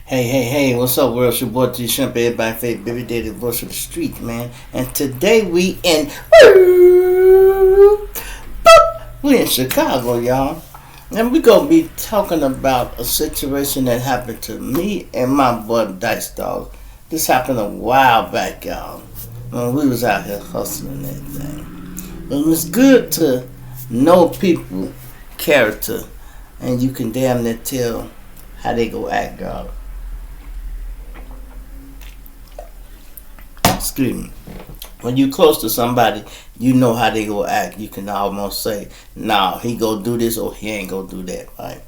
Hey, what's up, world? It's your boy G Shrimp, everybody favorite baby daddy voice of the street, man. And today we in Chicago, y'all. And we gonna be talking about a situation that happened to me and my boy Dice Dog. This happened a while back, y'all. When we was out here hustling and everything. But it's good to know people character and you can damn near tell how they go act, y'all. Excuse me. When you close to somebody, you know how they go act. You can almost say, nah, he go do this or he ain't go do that, right?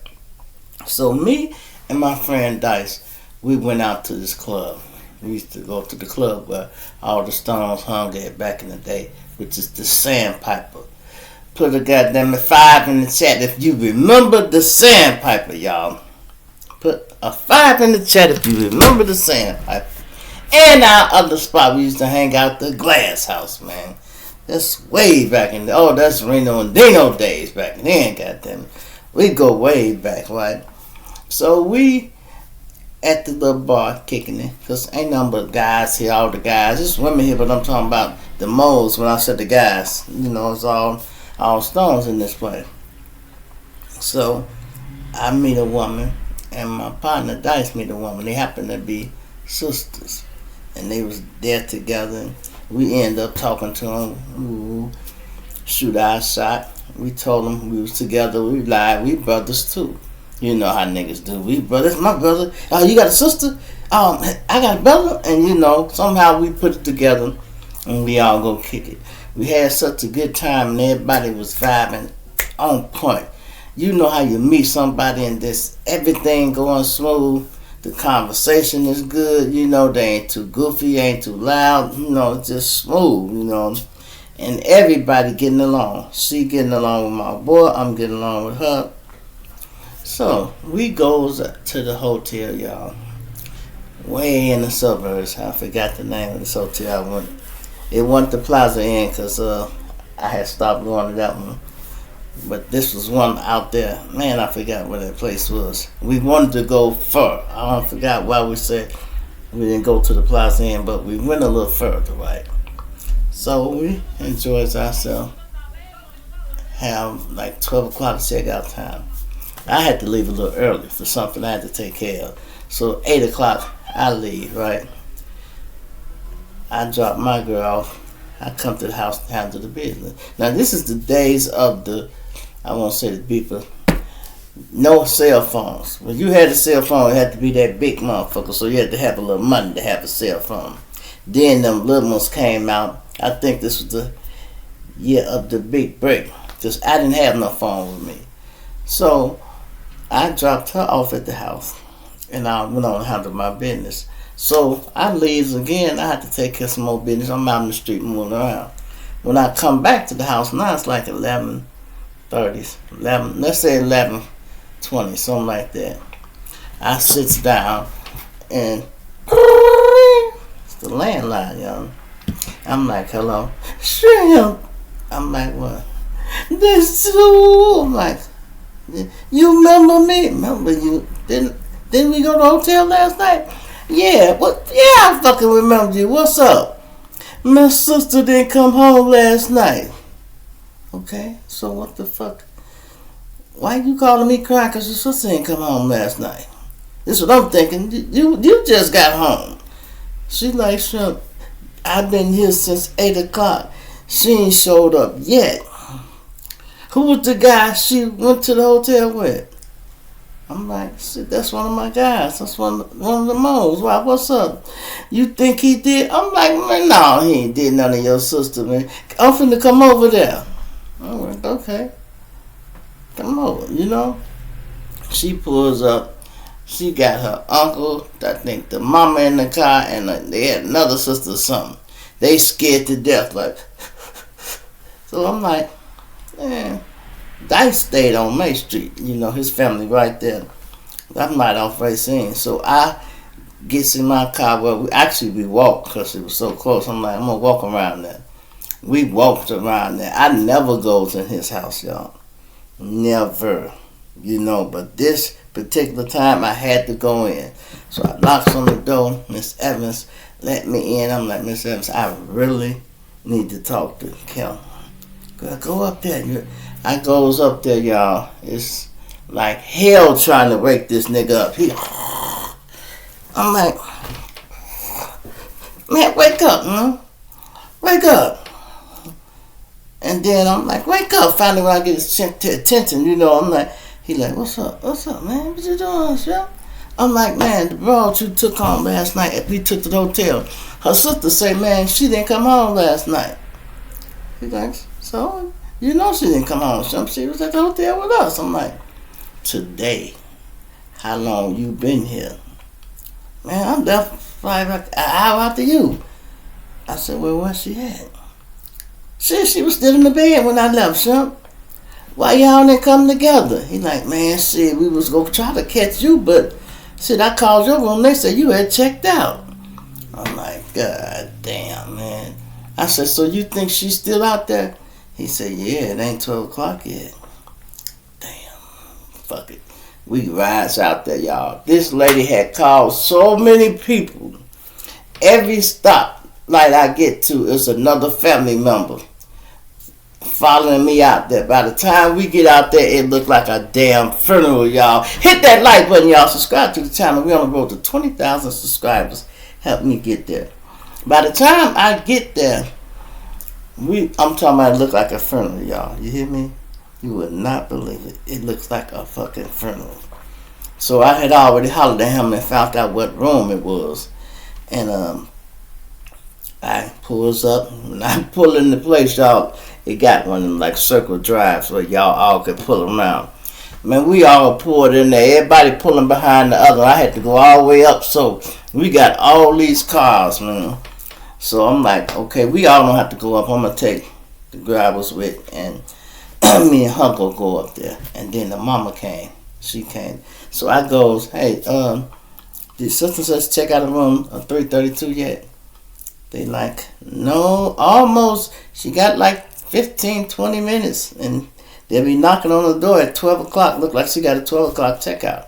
So me and my friend Dice, we went out to this club. We used to go to the club where all the Stones hung at back in the day, which is the Sandpiper. Put a goddamn 5 in the chat if you remember the Sandpiper, y'all. Put a 5 in the chat if you remember the Sandpiper. And our other spot, we used to hang out the Glass House, man. That's way back in the, that's Reno and Dino days back then, goddamn it. We go way back, right? So we at the little bar kicking it, because ain't nothing but guys here, all the guys. There's women here, but I'm talking about the moles when I said the guys. You know, it's all Stones in this place. So I meet a woman, and my partner Dice meet a woman. They happen to be sisters. And they was there together. We ended up talking to them. Ooh, shoot our shot. We told them we was together. We lied. We brothers too. You know how niggas do. We brothers. My brother. Oh, you got a sister? I got a brother. And you know, somehow we put it together and we all go kick it. We had such a good time and everybody was vibing on point. You know how you meet somebody and this everything going smooth. The conversation is good, you know, they ain't too goofy, ain't too loud, you know, it's just smooth, you know. And everybody getting along. She getting along with my boy, I'm getting along with her. So, we goes to the hotel, y'all. Way in the suburbs. I forgot the name of this hotel I went. It wasn't the Plaza Inn because I had stopped going to that one. But this was one out there. Man, I forgot where that place was. We wanted to go far. I forgot why we said we didn't go to the Plaza Inn, but we went a little further, right? So we enjoyed ourselves. Have like 12 o'clock checkout time. I had to leave a little early for something I had to take care of. So 8 o'clock, I leave, right? I drop my girl off. I come to the house to handle the business. Now, this is the days of I won't say the people, no cell phones. When you had a cell phone, it had to be that big motherfucker, so you had to have a little money to have a cell phone. Then them little ones came out. I think this was the year of the big break, because I didn't have no phone with me. So I dropped her off at the house, and I went on and handled my business. So I leaves again. I had to take care of some more business. I'm out in the street moving around. When I come back to the house, now it's like 11, let's say 11:20, something like that. I sits down and it's the landline, y'all. I'm like, hello, Shrimp. I'm like, what? This too. I'm like, you remember me? Remember you? Didn't we go to the hotel last night? Yeah, I fucking remember you. What's up? My sister didn't come home last night. Okay, so what the fuck? Why you calling me crying because your sister didn't come home last night? This is what I'm thinking. You just got home. She like, Shrimp, I've been here since 8 o'clock. She ain't showed up yet. Who was the guy she went to the hotel with? I'm like, shit, that's one of my guys. That's one of the moles. Why, what's up? You think he did? I'm like, man, no, he ain't did none of your sister, man. I'm finna come over there. I went, okay. Come over, you know. She pulls up. She got her uncle, I think the mama in the car, and they had another sister or something. They scared to death, like. So I'm like, man. Dice stayed on Main Street, you know, his family right there. I'm right off Racine. So I gets in my car. Well, we walked because it was so close. I'm like, I'm going to walk around there. We walked around there. I never goes in his house, y'all. Never. You know, but this particular time, I had to go in. So I knocks on the door. Miss Evans let me in. I'm like, Miss Evans, I really need to talk to Kel. Go up there. I goes up there, y'all. It's like hell trying to wake this nigga up. I'm like, man, wake up, man. Wake up. And then I'm like, wake up. Finally, when I get his attention, I'm like, he like, what's up, man? What you doing, Chef? I'm like, man, the broad you took home last night, we took to the hotel. Her sister say, man, she didn't come home last night. He like, so, she didn't come home. She was at the hotel with us. I'm like, today, how long you been here? Man, I'm left probably like an hour after you. I said, well, where she at? She was still in the bed when I left, son. Why y'all didn't come together? He like, man, shit, we was gonna try to catch you, but shit, I called your room. They said you had checked out. I'm like, God damn, man. I said, so you think she's still out there? He said, yeah, it ain't 12 o'clock yet. Damn, fuck it. We rides out there, y'all. This lady had called so many people. Every stop light I get to is another family member following me out there. By the time we get out there, it looked like a damn funeral, y'all. Hit that like button, y'all. Subscribe to the channel. We on the road to 20,000 subscribers. Help me get there. By the time I get there, I'm talking about it look like a funeral, y'all. You hear me? You would not believe it. It looks like a fucking funeral. So I had already hollered at him and found out what room it was. And I pulls up. When I pull in the place, y'all, it got one of them like circle drives where y'all all could pull around. Man, we all pulled in there. Everybody pulling behind the other. I had to go all the way up. So we got all these cars, man. So I'm like, okay, we all don't have to go up. I'm going to take the girl I was with, and me and her go up there. And then the mama came. She came. So I goes, hey, did sister says check out the room 332 yet? They like, no, almost. She got like 15, 20 minutes. And they'll be knocking on the door at 12 o'clock. Look like she got a 12 o'clock checkout.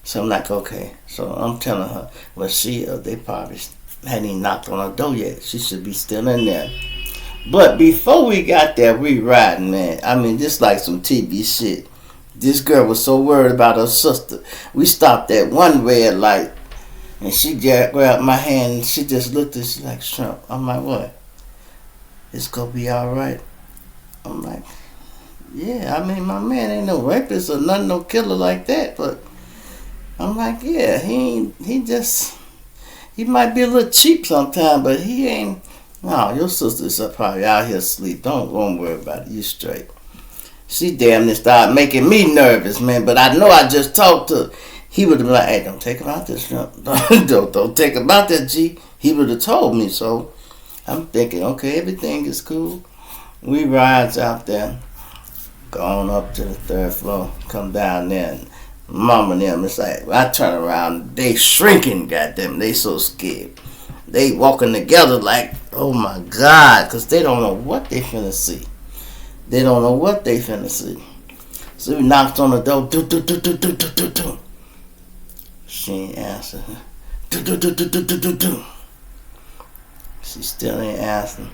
So I'm like, okay. So I'm telling her, well, they probably hadn't even knocked on her door yet. She should be still in there. But before we got there, we riding, man. I mean, just like some TV shit. This girl was so worried about her sister. We stopped at one red light, and she grabbed my hand, and she just looked at me like, shrimp. I'm like, what? It's gonna be all right. I'm like, yeah, I mean, my man ain't no rapist or nothing, no killer like that, but I'm like, yeah, he might be a little cheap sometimes, but he ain't. No, your sister's probably out here asleep. Don't worry about it. You straight. She damn near started making me nervous, man. But I know I just talked to her. He would have been like, hey, don't take him out this jump. Don't take him out that G. He would have told me. So I'm thinking, okay, everything is cool. We rides out there, going up to the third floor, come down there, and mama and them, it's like, I turn around, they shrinking, goddamn, they so scared. They walking together like, oh my God, because they don't know what they finna see. They don't know what they finna see. So we knocked on the door, do. She ain't answering. Do. She still ain't answering.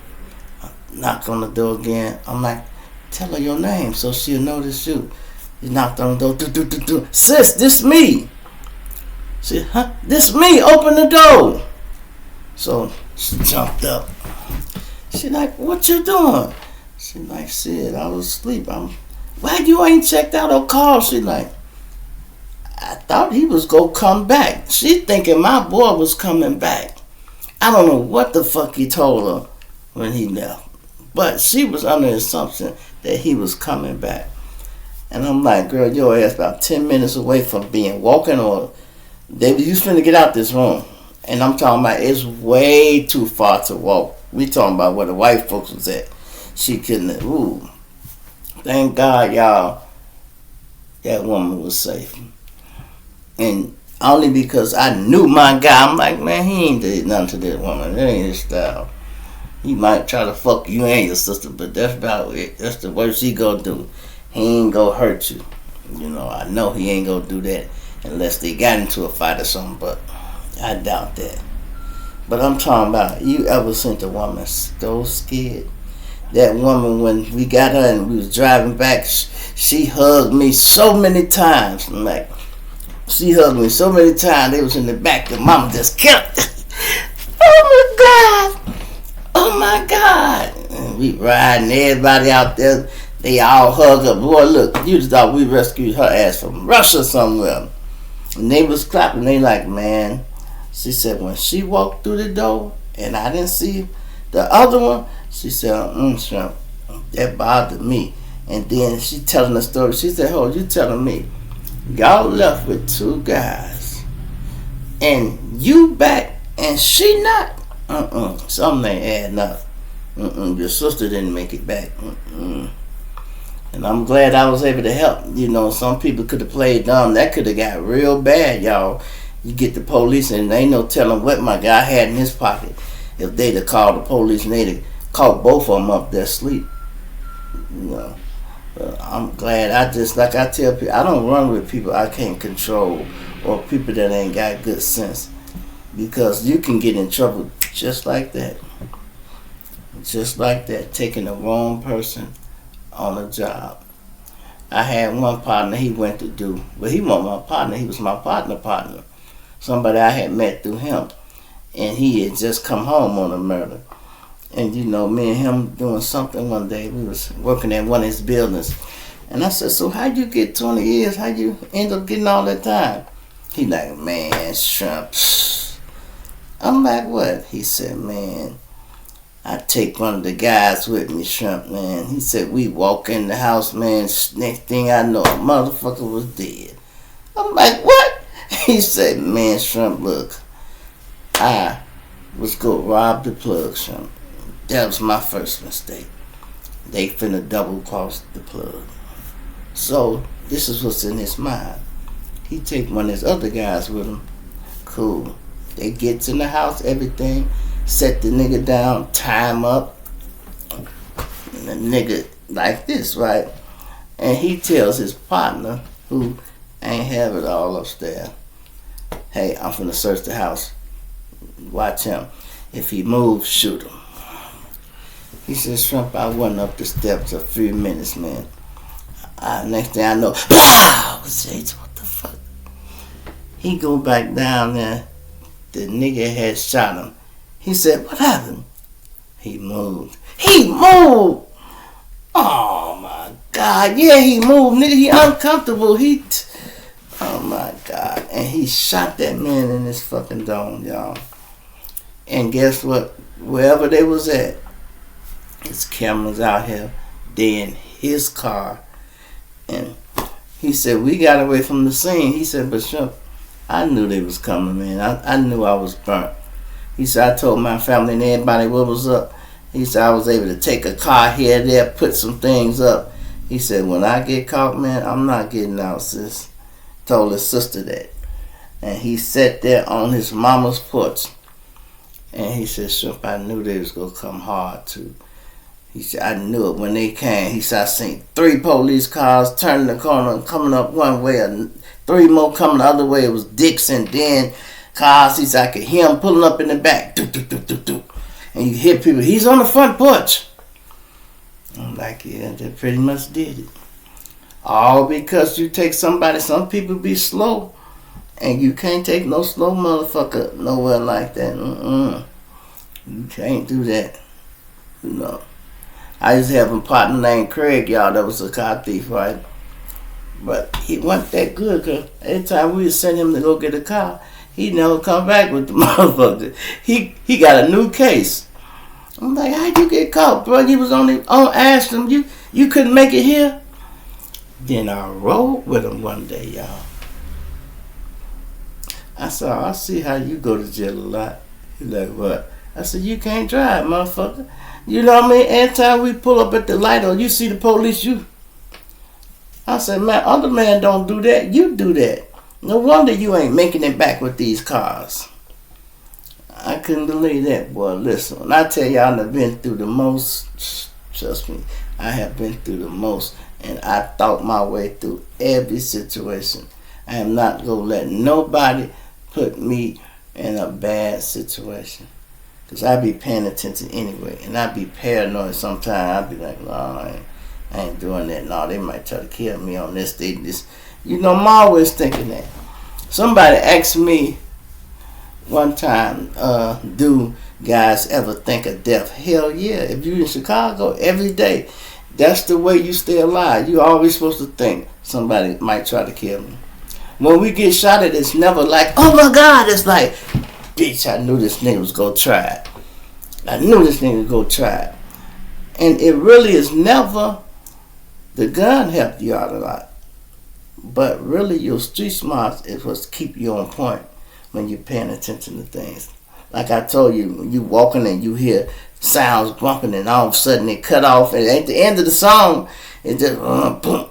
I knock on the door again. I'm like, tell her your name so she'll notice you. He knocked on the door. Do. Sis, this me. She, huh? This me. Open the door. So she jumped up. She like, what you doing? She like, shit, I was asleep. Why you ain't checked out or called? She like, I thought he was gonna come back. She thinking my boy was coming back. I don't know what the fuck he told her when he left. But she was under the assumption that he was coming back. And I'm like, girl, your ass about 10 minutes away from being walking, or you finna get out this room. And I'm talking about it's way too far to walk. We talking about where the white folks was at. She couldn't. Ooh, thank God, y'all, that woman was safe. And only because I knew my guy. I'm like, man, he ain't did nothing to this woman. That ain't his style. He might try to fuck you and your sister, but that's about it. That's the worst he gonna do. He ain't gonna hurt you. You know, I know he ain't gonna do that unless they got into a fight or something, but I doubt that. But I'm talking about, you ever seen a woman so scared? That woman, when we got her and we was driving back, she hugged me so many times. Like, she hugged me so many times. They was in the back. The mama just kept, oh my God, oh my God. And we riding, everybody out there, they all hug her. Boy, look, you just thought we rescued her ass from Russia somewhere. And they was clapping. They like, man, she said when she walked through the door and I didn't see the other one, she said, Shrimp, that bothered me. And then she telling the story. She said, oh, you telling me y'all left with two guys and you back and she not? Something ain't adding up. Your sister didn't make it back. And I'm glad I was able to help. You know, some people could have played dumb. That could have got real bad, y'all. You get the police and they ain't no telling what my guy had in his pocket. If they'd have called the police and they'd have caught both of them up there asleep. You know. I'm glad. Like I tell people, I don't run with people I can't control or people that ain't got good sense. Because you can get in trouble just like that. Just like that, taking the wrong person on a job. I had one partner he went to do, but he wasn't my partner, he was my partner. Somebody I had met through him. And he had just come home on a murder. And you know, me and him doing something one day, we was working at one of his buildings. And I said, so how'd you get 20 years? How'd you end up getting all that time? He like, man, Shrimp. I'm like, what? He said, man, I take one of the guys with me, Shrimp, man. He said, we walk in the house, man. Next thing I know, a motherfucker was dead. I'm like, what? He said, man, Shrimp, look, I was go rob the plug, Shrimp. That was my first mistake. They finna double cross the plug. So, this is what's in his mind. He take one of his other guys with him. Cool. They get in the house, everything. Set the nigga down, tie him up. And the nigga like this, right? And he tells his partner, who ain't have it all upstairs, hey, I'm finna search the house. Watch him. If he moves, shoot him. He says, Shrimp, I went up the steps a few minutes, man. Next thing I know, pow! What the fuck? He go back down there. The nigga had shot him. He said, what happened? He moved. He moved! Oh my God. Yeah, he moved. Nigga, he uncomfortable. Oh my God. And he shot that man in his fucking dome, y'all. And guess what? Wherever they was at, his cameras out here. They in his car. And he said, we got away from the scene. He said, but Shrimp, I knew they was coming, man. I knew I was burnt. He said, I told my family and everybody what was up. He said, I was able to take a car here and there, put some things up. He said, when I get caught, man, I'm not getting out, sis. Told his sister that. And he sat there on his mama's porch. And he said, Shrimp, I knew they was going to come hard, too. He said, I knew it when they came. He said, I seen 3 police cars turning the corner, coming up one way, and 3 more coming the other way. It was Dixon, then cars. He said, I could hear him pulling up in the back. Do, do, do, do, do. And you hear people, he's on the front porch. I'm like, yeah, they pretty much did it. All because you take somebody, some people be slow. And you can't take no slow motherfucker nowhere like that. You can't do that. You know. I used to have a partner named Craig, y'all, that was a car thief, right? But he wasn't that good, because every time we would send him to go get a car, he never come back with the motherfucker. He got a new case. I'm like, how'd you get caught, bro? You was on Ashland. You couldn't make it here? Then I rode with him one day, y'all. I said, I see how you go to jail a lot. He like, what? I said, you can't drive, motherfucker. You know what I mean? Every time we pull up at the light or you see the police, I said, man, other men don't do that. You do that. No wonder you ain't making it back with these cars. I couldn't believe that, boy. Listen, when I tell y'all I've been through the most, trust me, I have been through the most. and I thought my way through every situation. I am not going to let nobody put me in a bad situation. Because I be paying attention anyway. And I be paranoid sometimes. I be like, no, I ain't doing that. No, they might try to kill me on this. I'm always thinking that. Somebody asked me one time, do guys ever think of death? Hell yeah. If you in Chicago every day, that's the way you stay alive. You always supposed to think somebody might try to kill me. When we get shot at, it's never like, oh my God. It's like, bitch, I knew this nigga was going to try it. I knew this nigga was going to try it. And it really is never the gun helped you out a lot. But really your street smarts is what's keep you on point when you're paying attention to things. Like I told you, when you walking and you hear sounds bumping and all of a sudden it cut off, and at the end of the song it just boom.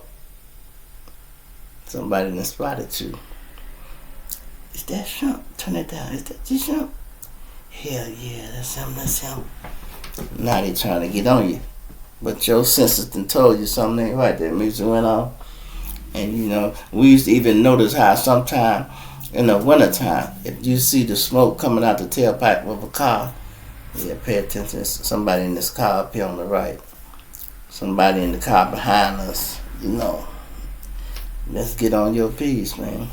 Somebody done spotted you. Is that Shump? Turn it down. Is that G-Shump? Hell yeah, that's him. Now they trying to get on you. But your senses done told you something ain't right. That music went off. And we used to even notice how sometime in the wintertime, if you see the smoke coming out the tailpipe of a car, yeah, pay attention. Somebody in this car up here on the right. Somebody in the car behind us, Let's get on your piece, man.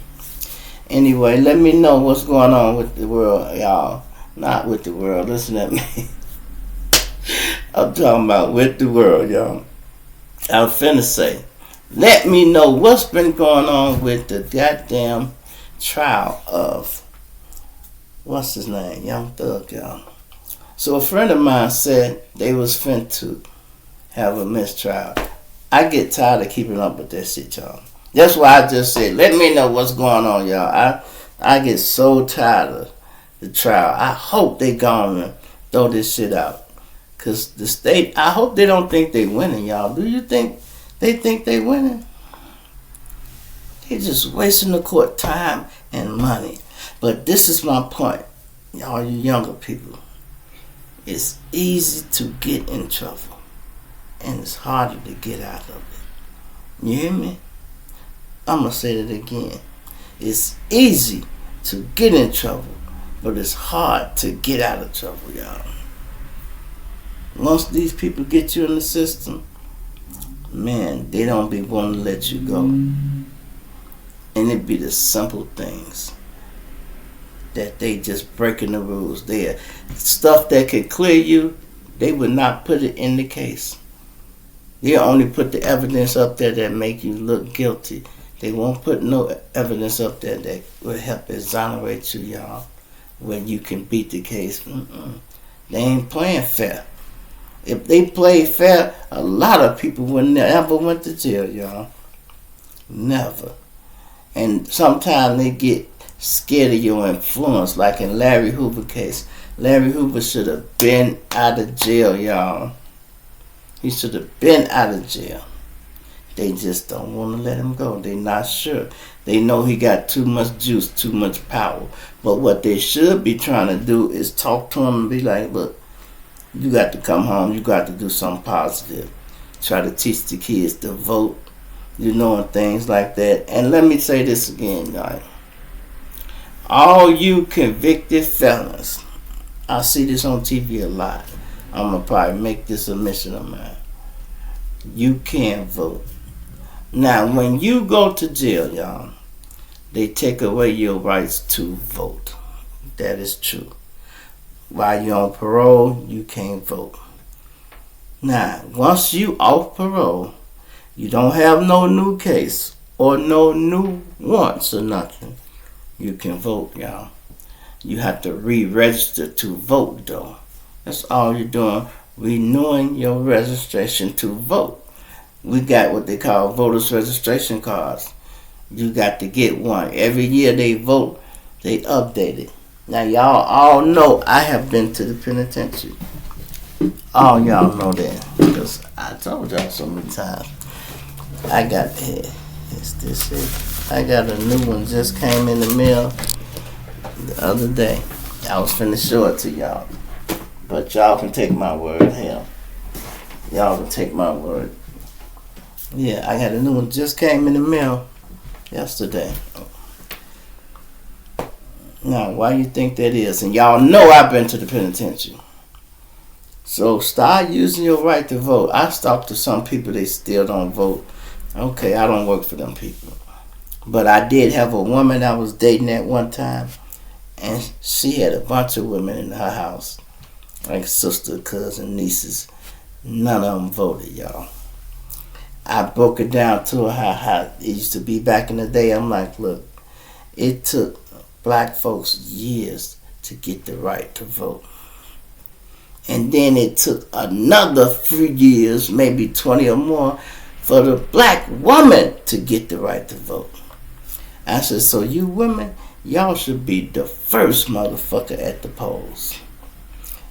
Anyway, let me know what's going on with the world, y'all. Not with the world. Listen at me. I'm talking about with the world, y'all. I'm finna say, let me know what's been going on with the goddamn trial of, what's his name? Young Thug, y'all. So a friend of mine said they was finna have a mistrial. I get tired of keeping up with that shit, y'all. That's why I just said, let me know what's going on, y'all. I get so tired of the trial. I hope they gonna throw this shit out. Because the state, I hope they don't think they winning, y'all. Do you think they winning? They just wasting the court time and money. But this is my point, y'all, you younger people. It's easy to get in trouble. And it's harder to get out of it. You hear me? I'm going to say that again. It's easy to get in trouble, but it's hard to get out of trouble, y'all. Once these people get you in the system, man, they don't be wanting to let you go. And it be the simple things that they just breaking the rules there. Stuff that could clear you, they would not put it in the case. They only put the evidence up there that make you look guilty. They won't put no evidence up there that will help exonerate you, y'all, where you can beat the case. They ain't playing fair. If they played fair, a lot of people would never went to jail, y'all. Never. And sometimes they get scared of your influence, like in Larry Hoover case. Larry Hoover should have been out of jail, y'all. He should have been out of jail. They just don't want to let him go. They not sure. They know he got too much juice, too much power. But what they should be trying to do is talk to him and be like, look, you got to come home. You got to do something positive. Try to teach the kids to vote, and things like that. And let me say this again, guys. All you convicted felons, I see this on TV a lot. I'm going to probably make this a mission of mine. You can't vote. Now, when you go to jail, y'all, they take away your rights to vote. That is true. While you're on parole, you can't vote. Now, once you off parole, you don't have no new case or no new warrants or nothing. You can vote, y'all. You have to re-register to vote, though. That's all you're doing, renewing your registration to vote. We got what they call voters registration cards. You got to get one. Every year they vote, they update it. Now y'all all know I have been to the penitentiary. All y'all know that because I told y'all so many times. I got this it. I got a new one just came in the mail the other day. I was finna show it to y'all, but y'all can take my word. Hell, y'all can take my word. Yeah, I got a new one. Just came in the mail yesterday. Now, why you think that is? And y'all know I've been to the penitentiary. So start using your right to vote. I talked to some people, they still don't vote. Okay, I don't work for them people. But I did have a woman I was dating at one time, and she had a bunch of women in her house, like sister, cousin, nieces. None of them voted, y'all. I broke it down to her how it used to be back in the day. I'm like, look, it took black folks years to get the right to vote. And then it took another few years, maybe 20 or more, for the black woman to get the right to vote. I said, so you women, y'all should be the first motherfucker at the polls.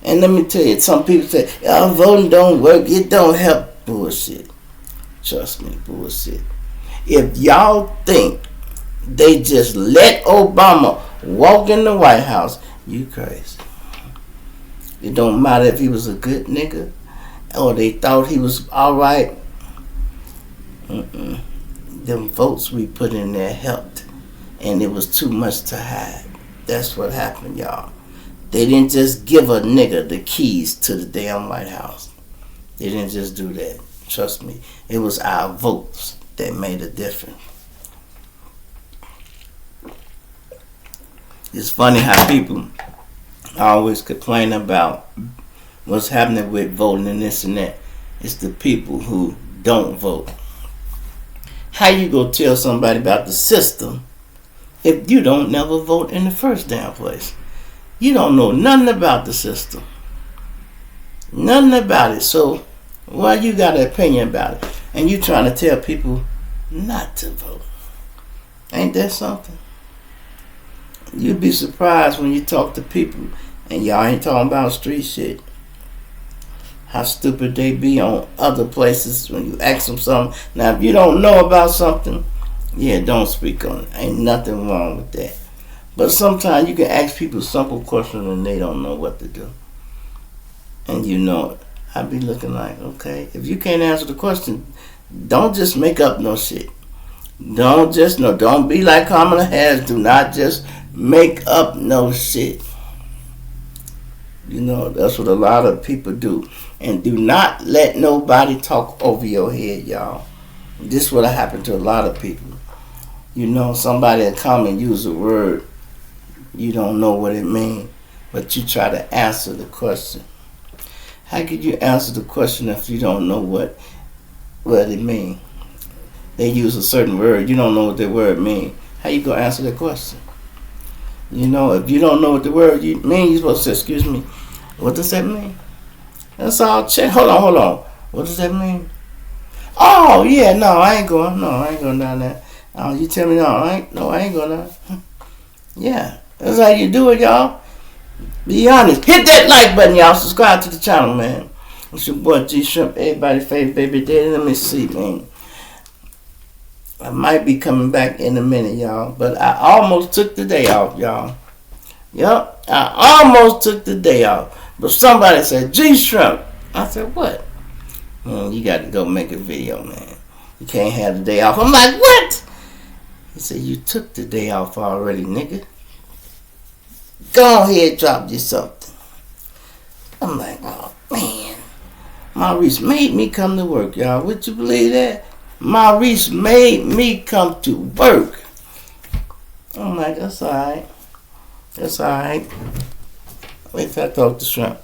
And let me tell you, some people say, oh, voting don't work, it don't help. Bullshit. Trust me, bullshit. If y'all think they just let Obama walk in the White House, you crazy. It don't matter if he was a good nigga or they thought he was alright. Them votes we put in there helped, and it was too much to hide. That's what happened, y'all. They didn't just give a nigga the keys to the damn White House. They didn't just do that. Trust me. It was our votes that made a difference. It's funny how people always complain about what's happening with voting and this and that. It's the people who don't vote. How you gonna tell somebody about the system if you don't never vote in the first damn place? You don't know nothing about the system. Nothing about it. So why you got an opinion about it? And you trying to tell people not to vote. Ain't that something? You'd be surprised when you talk to people and y'all ain't talking about street shit. How stupid they be on other places when you ask them something. Now, if you don't know about something, yeah, don't speak on it. Ain't nothing wrong with that. But sometimes you can ask people simple questions and they don't know what to do. And you know it. I be looking like, okay, if you can't answer the question, don't just make up no shit. Don't be like Kamala Harris. Do not just make up no shit. You know, that's what a lot of people do. And do not let nobody talk over your head, y'all. This is what happened to a lot of people. You know, somebody will come and use a word. You don't know what it means, but you try to answer the question. How could you answer the question if you don't know what it means? They use a certain word. You don't know what that word means. How you going to answer that question? You know, if you don't know what the word means, you're supposed to say, excuse me, what does that mean? That's all. Check. Hold on. What does that mean? Oh, yeah, no, I ain't going down there. Oh, you tell me no, I ain't going down. Yeah, that's how you do it, y'all. Be honest. Hit that like button, y'all. Subscribe to the channel, man. It's your boy G-Shrimp, everybody's favorite baby daddy. Let me see, man. I might be coming back in a minute, y'all. But I almost took the day off, y'all. Yup, I almost took the day off. But somebody said, G-Shrimp. I said, what? Man, you got to go make a video, man. You can't have the day off. I'm like, what? He said, you took the day off already, nigga. Go ahead, drop you something. I'm like, oh, man. Maurice made me come to work, y'all. Would you believe that? Maurice made me come to work. I'm like, that's all right. That's all right. Wait till I talk to Shrimp.